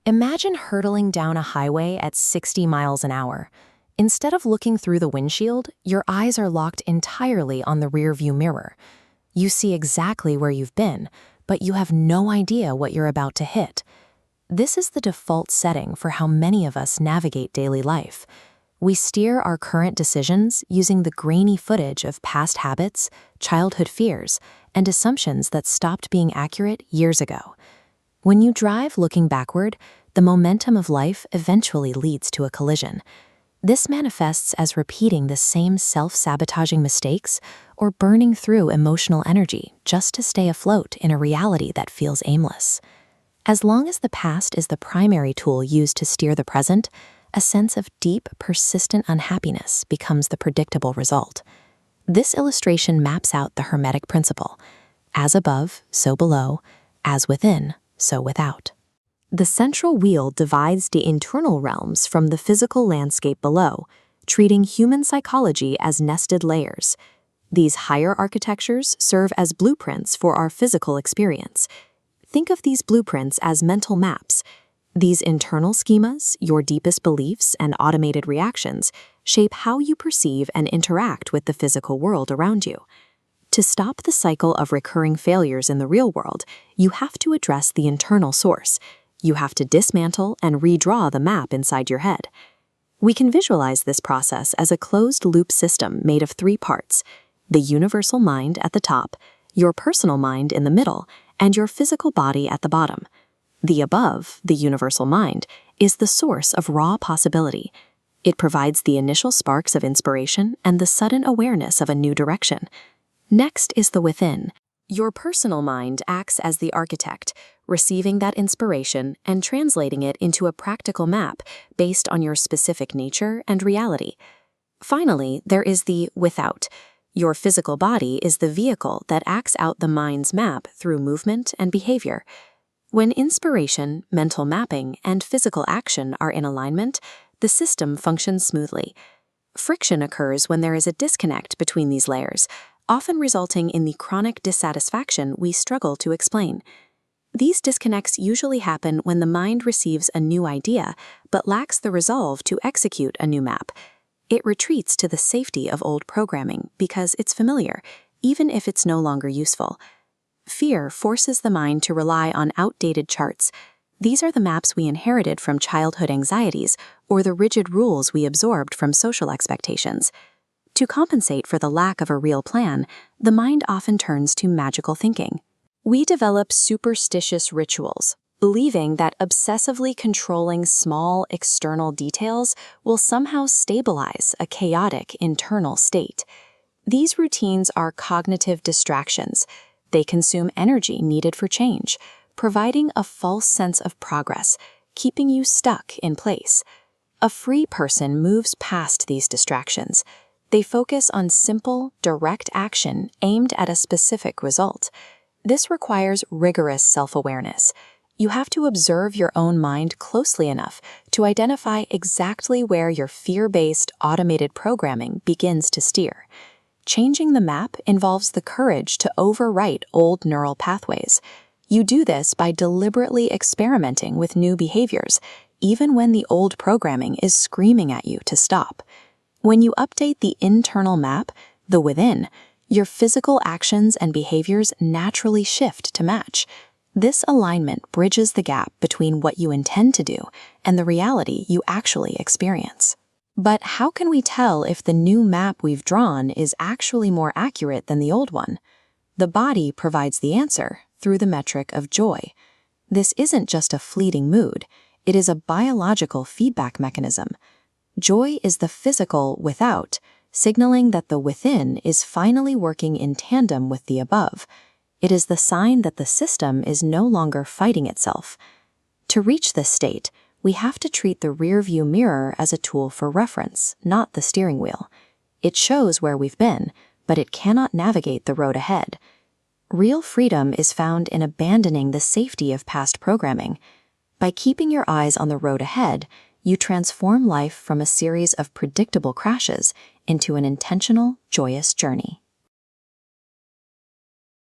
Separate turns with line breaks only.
Imagine hurtling down a highway at 60 miles an hour. Instead of looking through the windshield, your eyes are locked entirely on the rearview mirror. You see exactly where you've been, but you have no idea what you're about to hit. This is the default setting for how many of us navigate daily life. We steer our current decisions using the grainy footage of past habits, childhood fears, and assumptions that stopped being accurate years ago. When you drive looking backward, the momentum of life eventually leads to a collision. This manifests as repeating the same self-sabotaging mistakes or burning through emotional energy just to stay afloat in a reality that feels aimless. As long as the past is the primary tool used to steer the present, a sense of deep, persistent unhappiness becomes the predictable result. This illustration maps out the Hermetic principle: as above, so below; as within, so without. The central wheel divides the internal realms from the physical landscape below, treating human psychology as nested layers. These higher architectures serve as blueprints for our physical experience. Think of these blueprints as mental maps. These internal schemas, your deepest beliefs and automated reactions, shape how you perceive and interact with the physical world around you. To stop the cycle of recurring failures in the real world, you have to address the internal source. You have to dismantle and redraw the map inside your head. We can visualize this process as a closed-loop system made of 3 parts: the universal mind at the top, your personal mind in the middle, and your physical body at the bottom. The above, the universal mind, is the source of raw possibility. It provides the initial sparks of inspiration and the sudden awareness of a new direction. Next is the within. Your personal mind acts as the architect, receiving that inspiration and translating it into a practical map based on your specific nature and reality. Finally, there is the without. Your physical body is the vehicle that acts out the mind's map through movement and behavior. When inspiration, mental mapping, and physical action are in alignment, the system functions smoothly. Friction occurs when there is a disconnect between these layers, often resulting in the chronic dissatisfaction we struggle to explain. These disconnects usually happen when the mind receives a new idea but lacks the resolve to execute a new map. It retreats to the safety of old programming because it's familiar, even if it's no longer useful. Fear forces the mind to rely on outdated charts. These are the maps we inherited from childhood anxieties or the rigid rules we absorbed from social expectations. To compensate for the lack of a real plan, the mind often turns to magical thinking. We develop superstitious rituals, believing that obsessively controlling small external details will somehow stabilize a chaotic internal state. These routines are cognitive distractions. They consume energy needed for change, providing a false sense of progress, keeping you stuck in place. A free person moves past these distractions. They focus on simple, direct action aimed at a specific result. This requires rigorous self-awareness. You have to observe your own mind closely enough to identify exactly where your fear-based automated programming begins to steer. Changing the map involves the courage to overwrite old neural pathways. You do this by deliberately experimenting with new behaviors, even when the old programming is screaming at you to stop. When you update the internal map, the within, your physical actions and behaviors naturally shift to match. This alignment bridges the gap between what you intend to do and the reality you actually experience. But how can we tell if the new map we've drawn is actually more accurate than the old one? The body provides the answer through the metric of joy. This isn't just a fleeting mood, it is a biological feedback mechanism. Joy is the physical without, signaling that the within is finally working in tandem with the above. It is the sign that the system is no longer fighting itself. To reach this state, we have to treat the rearview mirror as a tool for reference, not the steering wheel. It shows where we've been, but it cannot navigate the road ahead. Real freedom is found in abandoning the safety of past programming. By keeping your eyes on the road ahead, you transform life from a series of predictable crashes into an intentional, joyous journey.